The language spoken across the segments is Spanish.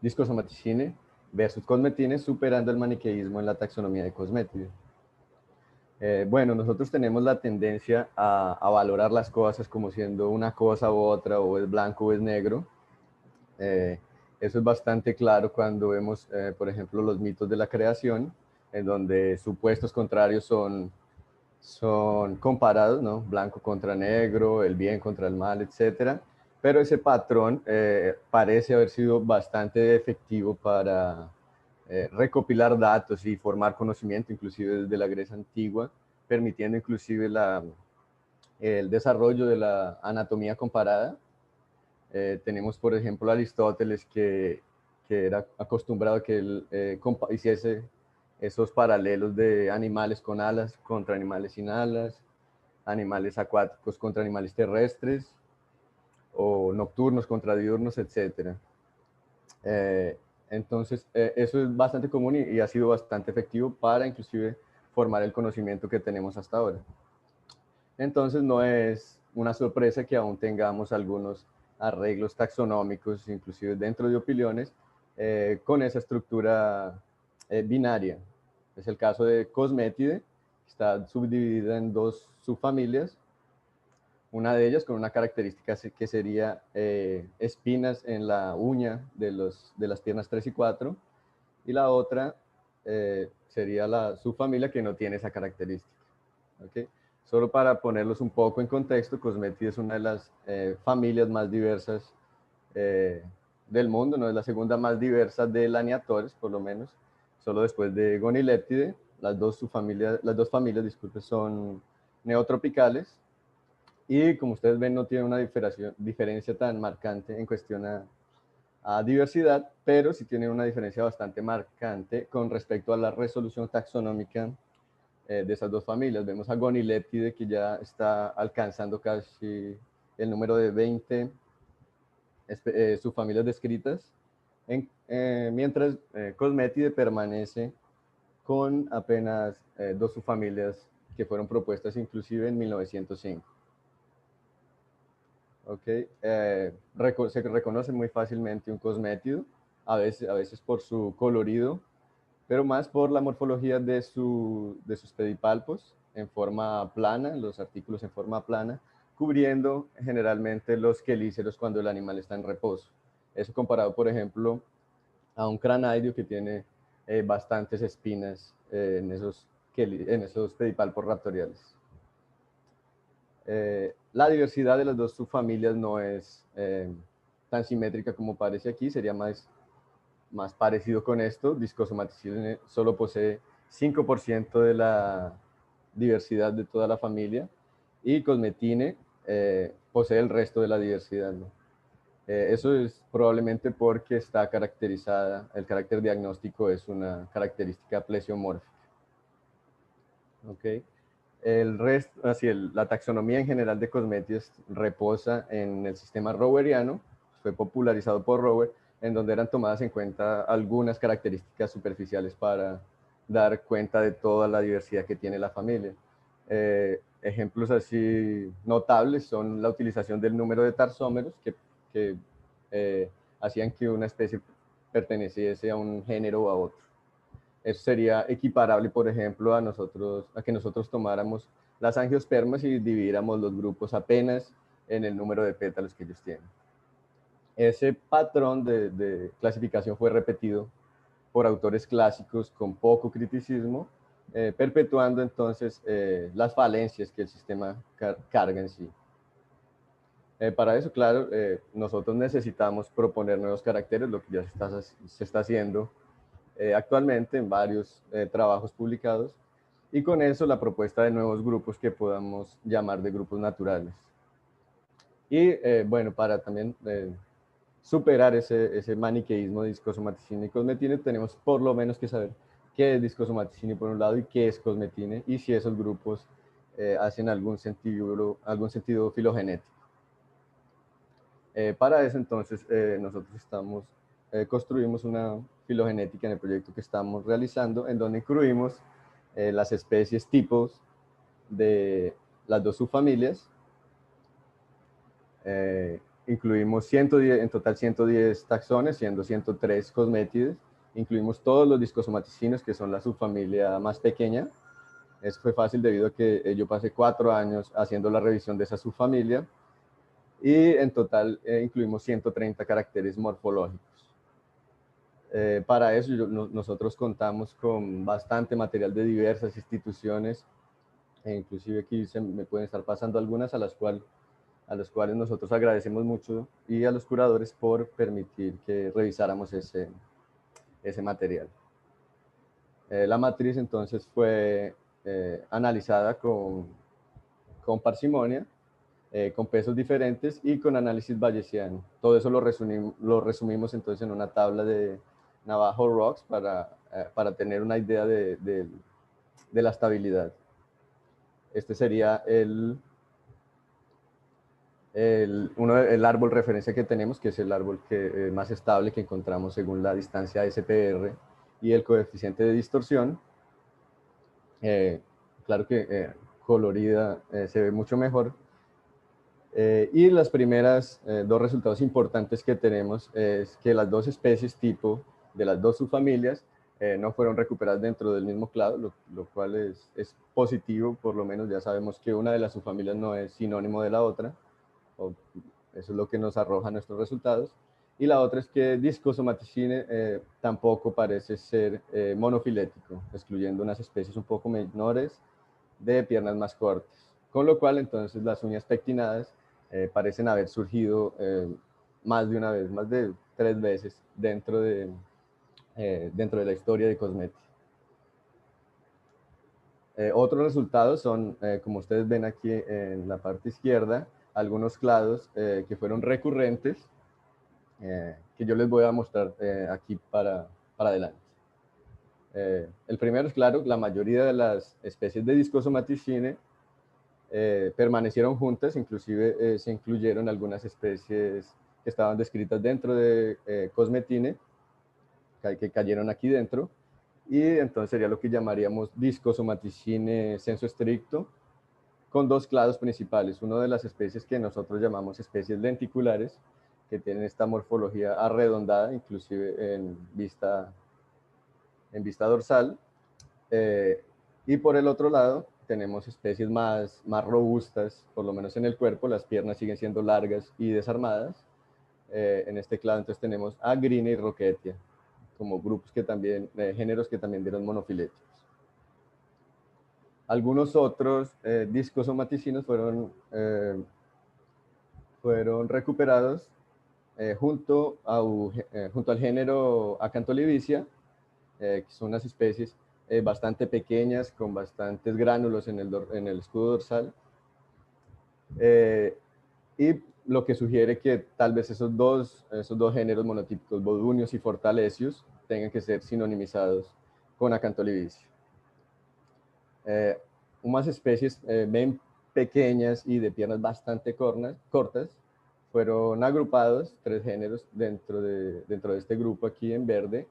discosomaticine versus cosmetine, superando el maniqueísmo en la taxonomía de Cosmétide. Bueno, nosotros tenemos la tendencia a valorar las cosas como siendo una cosa u otra, o es blanco o es negro. Eso es bastante claro cuando vemos, por ejemplo, los mitos de la creación, en donde supuestos contrarios son comparados, ¿no? Blanco contra negro, el bien contra el mal, etc. Pero ese patrón parece haber sido bastante efectivo para recopilar datos y formar conocimiento, inclusive desde la Grecia antigua, permitiendo inclusive el desarrollo de la anatomía comparada. Tenemos, por ejemplo, Aristóteles, que era acostumbrado a que él hiciese esos paralelos de animales con alas contra animales sin alas, animales acuáticos contra animales terrestres, o nocturnos contra diurnos, etc. Entonces, eso es bastante común y ha sido bastante efectivo para inclusive formar el conocimiento que tenemos hasta ahora. Entonces, no es una sorpresa que aún tengamos algunos arreglos taxonómicos, inclusive dentro de opiniones, con esa estructura binaria. Es el caso de Cosmétide, está subdividida en dos subfamilias, una de ellas con una característica que sería espinas en la uña de las piernas 3 y 4, y la otra sería la subfamilia que no tiene esa característica. ¿Okay? Solo para ponerlos un poco en contexto, Cosmetide es una de las familias más diversas del mundo, no es la segunda más diversa de laniatores, por lo menos, solo después de Gonileptide. Las dos familias, disculpe, son neotropicales, y como ustedes ven no tiene una diferencia tan marcante en cuestión a diversidad, pero sí tiene una diferencia bastante marcante con respecto a la resolución taxonómica de esas dos familias. Vemos a Gonileptide, que ya está alcanzando casi el número de 20 subfamilias descritas, mientras Cosmétide permanece con apenas dos subfamilias que fueron propuestas inclusive en 1905. Okay. Se reconoce muy fácilmente un cosmétido, a veces por su colorido, pero más por la morfología de sus pedipalpos en forma plana, los artículos en forma plana, cubriendo generalmente los quelíceros cuando el animal está en reposo. Eso comparado, por ejemplo, a un cranidio que tiene bastantes espinas en esos pedipalpos raptoriales. La diversidad de las dos subfamilias no es tan simétrica como parece aquí, sería más parecido con esto. Discosomaticine solo posee 5% de la diversidad de toda la familia, y Cosmetine posee el resto de la diversidad, ¿no? Eso es probablemente porque está caracterizada, el carácter diagnóstico es una característica plesiomórfica. ¿Okay? El resto, la taxonomía en general de Cosmétides reposa en el sistema roweriano, fue popularizado por Rower, en donde eran tomadas en cuenta algunas características superficiales para dar cuenta de toda la diversidad que tiene la familia. Ejemplos así notables son la utilización del número de tarsómeros, que hacían que una especie perteneciese a un género o a otro. Eso sería equiparable, por ejemplo, a que nosotros tomáramos las angiospermas y dividiéramos los grupos apenas en el número de pétalos que ellos tienen. Ese patrón de clasificación fue repetido por autores clásicos con poco criticismo, perpetuando entonces las falencias que el sistema carga en sí. Para eso, claro, nosotros necesitamos proponer nuevos caracteres, lo que ya se está haciendo actualmente en varios trabajos publicados, y con eso la propuesta de nuevos grupos que podamos llamar de grupos naturales. Y bueno, para también superar ese maniqueísmo de discosomaticina y cosmetine, tenemos por lo menos que saber qué es discosomaticina por un lado y qué es cosmetine, y si esos grupos hacen algún sentido filogenético. Para eso entonces nosotros construimos una filogenética en el proyecto que estamos realizando, en donde incluimos las especies tipos de las dos subfamilias, incluimos 110, en total 110 taxones, siendo 103 cosmétides. Incluimos todos los discosomaticinos, que son la subfamilia más pequeña. Eso fue fácil debido a que yo pasé 4 años haciendo la revisión de esa subfamilia. Y en total incluimos 130 caracteres morfológicos. Para eso nosotros contamos con bastante material de diversas instituciones, e inclusive aquí se me pueden estar pasando algunas a las cuales nosotros agradecemos mucho, y a los curadores por permitir que revisáramos ese material. La matriz entonces fue analizada con parsimonia, con pesos diferentes y con análisis bayesiano. Todo eso lo resumimos entonces en una tabla de Navajo-Rocks para tener una idea de la estabilidad. Este sería el árbol referencia que tenemos, que es el árbol más estable que encontramos según la distancia SPR y el coeficiente de distorsión. Claro que colorida se ve mucho mejor. Y las primeras dos resultados importantes que tenemos es que las dos especies tipo de las dos subfamilias no fueron recuperadas dentro del mismo clado, lo cual es positivo. Por lo menos ya sabemos que una de las subfamilias no es sinónimo de la otra. Eso es lo que nos arroja nuestros resultados. Y la otra es que Discosomaticine tampoco parece ser monofilético, excluyendo unas especies un poco menores de piernas más cortas. Con lo cual, entonces, las uñas pectinadas parecen haber surgido más de una vez, más de 3 veces dentro de la historia de Cosmeti. Otros resultados son, como ustedes ven aquí en la parte izquierda, algunos clados que fueron recurrentes, que yo les voy a mostrar aquí para adelante. El primero es claro, la mayoría de las especies de Discosomaticine permanecieron juntas, inclusive se incluyeron algunas especies que estaban descritas dentro de Cosmetine, que cayeron aquí dentro, y entonces sería lo que llamaríamos Discosomaticine sensu estricto, con dos clados principales. Uno de las especies que nosotros llamamos especies lenticulares, que tienen esta morfología arredondada, inclusive en vista dorsal. Y por el otro lado, tenemos especies más robustas, por lo menos en el cuerpo. Las piernas siguen siendo largas y desarmadas. En este clado entonces tenemos a Grina y Rocketia, como grupos que también, géneros que también dieron monofiléticos. Algunos otros discosomaticinos fueron recuperados junto al género Acantholivicia, que son unas especies bastante pequeñas, con bastantes gránulos en el escudo dorsal, y lo que sugiere que tal vez esos dos géneros monotípicos, Bodunius y Fortalecius, tengan que ser sinonimizados con Acantholivicia. Unas especies bien pequeñas y de piernas bastante cortas fueron agrupados, 3 géneros dentro de este grupo aquí en verde,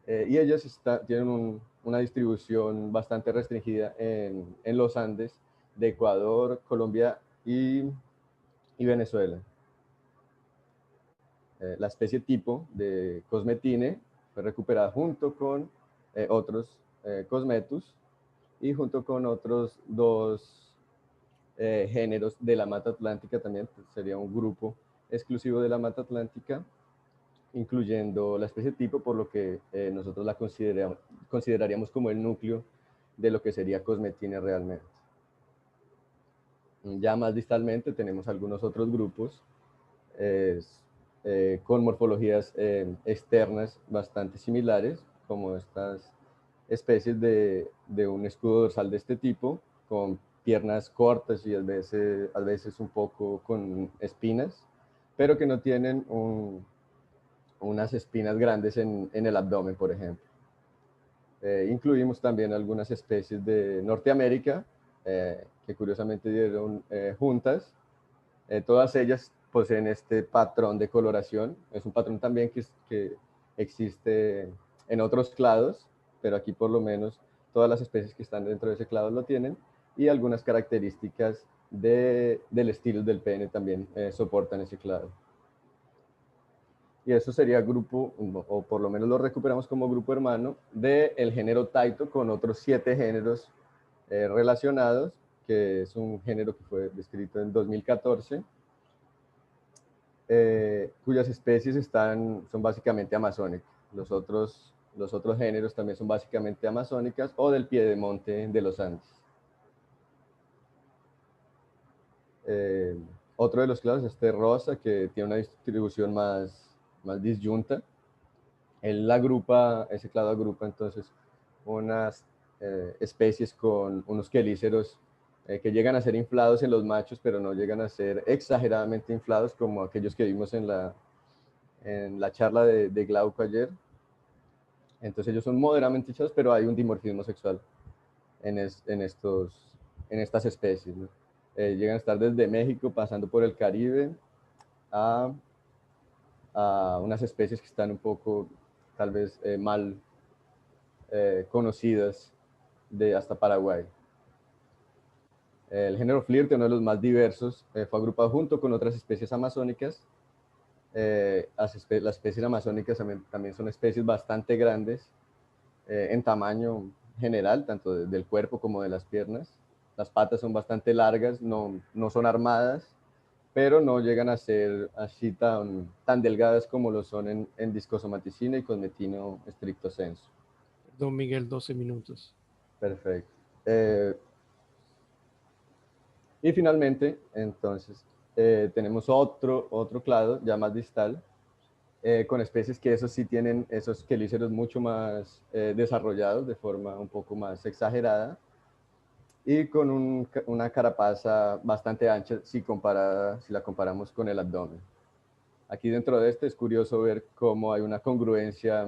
y ellos tienen una distribución bastante restringida en los Andes de Ecuador, Colombia y Venezuela. La especie tipo de Cosmetine fue recuperada junto con otros Cosmetus y junto con otros 2 géneros de la Mata Atlántica también. Sería un grupo exclusivo de la Mata Atlántica, incluyendo la especie tipo, por lo que nosotros la consideraríamos como el núcleo de lo que sería Cosmetine realmente. Ya más distalmente tenemos algunos otros grupos con morfologías externas bastante similares, como estas especies de un escudo dorsal de este tipo, con piernas cortas y a veces un poco con espinas, pero que no tienen unas espinas grandes en el abdomen, por ejemplo. Incluimos también algunas especies de Norteamérica, que curiosamente dieron juntas. Todas ellas poseen este patrón de coloración. Es un patrón también que existe en otros clados, pero aquí por lo menos todas las especies que están dentro de ese clado lo tienen, y algunas características del estilo del pene también soportan ese clado. y eso sería grupo, o por lo menos lo recuperamos como grupo hermano, del género Taito con otros 7 géneros relacionados, que es un género que fue descrito en 2014, cuyas especies son básicamente amazónicas. Los otros géneros también son básicamente amazónicas o del piedemonte de los Andes. Otro de los clados es este rosa, que tiene una distribución más disyunta. Ese clado agrupa entonces unas especies con unos quelíceros que llegan a ser inflados en los machos, pero no llegan a ser exageradamente inflados como aquellos que vimos en la charla de Glauco ayer. Entonces ellos son moderadamente hinchados, pero hay un dimorfismo sexual en estas especies, ¿no? Llegan a estar desde México, pasando por el Caribe, a, a unas especies que están un poco, tal vez, mal conocidas hasta Paraguay. El género flirte, uno de los más diversos, fue agrupado junto con otras especies amazónicas. Las especies amazónicas también son especies bastante grandes en tamaño general, tanto del cuerpo como de las piernas. Las patas son bastante largas, no son armadas, pero no llegan a ser así tan delgadas como lo son en discosomaticina y cosmetino estricto sensu. Don Miguel, 12 minutos. Perfecto. Y finalmente, entonces, tenemos otro clado ya más distal, con especies que esos sí tienen esos quelíceros mucho más desarrollados de forma un poco más exagerada y con una carapaza bastante ancha si la comparamos con el abdomen. Aquí dentro de este es curioso ver cómo hay una congruencia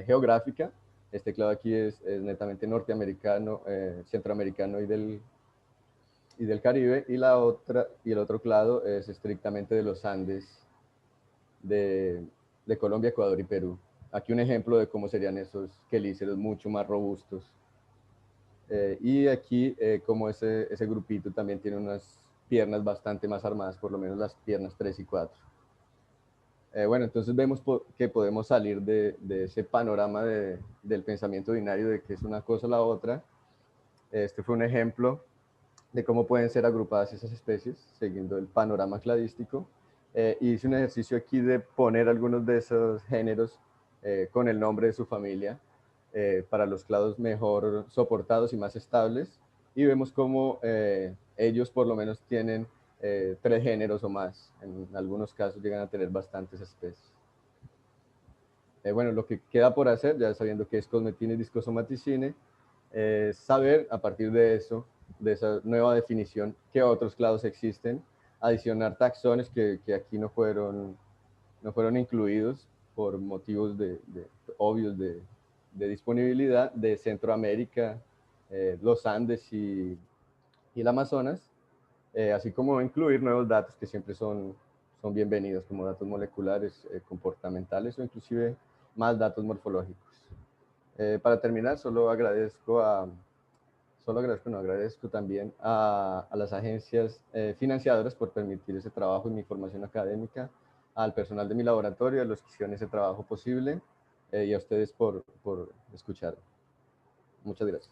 geográfica. Este clado aquí es netamente norteamericano, centroamericano y del Caribe, y el otro clado es estrictamente de los Andes de Colombia, Ecuador y Perú. Aquí un ejemplo de cómo serían esos quelíceros mucho más robustos. Y aquí como ese grupito también tiene unas piernas bastante más armadas, por lo menos las piernas 3 y 4. Bueno, entonces vemos que podemos salir de ese panorama del pensamiento binario de que es una cosa o la otra. Este fue un ejemplo de cómo pueden ser agrupadas esas especies, siguiendo el panorama cladístico. Hice un ejercicio aquí de poner algunos de esos géneros con el nombre de su familia para los clados mejor soportados y más estables. Y vemos cómo ellos por lo menos tienen 3 géneros o más. En algunos casos llegan a tener bastantes especies. Bueno, lo que queda por hacer, ya sabiendo que es cosmetina y discosomaticine, es saber a partir de eso, de esa nueva definición, qué otros clados existen, adicionar taxones que aquí no fueron incluidos por motivos obvios de disponibilidad de Centroamérica, los Andes y el Amazonas, así como incluir nuevos datos que siempre son bienvenidos, como datos moleculares, comportamentales o inclusive más datos morfológicos. Para terminar, agradezco también a las agencias financiadoras por permitir ese trabajo y mi formación académica, al personal de mi laboratorio, a los que hicieron ese trabajo posible, y a ustedes por escuchar. Muchas gracias.